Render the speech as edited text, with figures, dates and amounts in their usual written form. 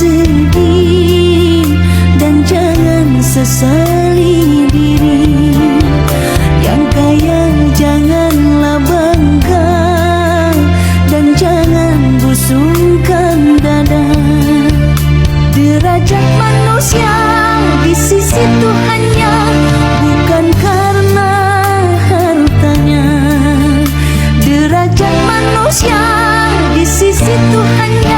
sedih dan jangan sesali diri. Yang kaya janganlah bangga dan jangan busungkan dada. Derajat manusia di sisi Tuhannya bukan karena hartanya. Derajat manusia di sisi Tuhannya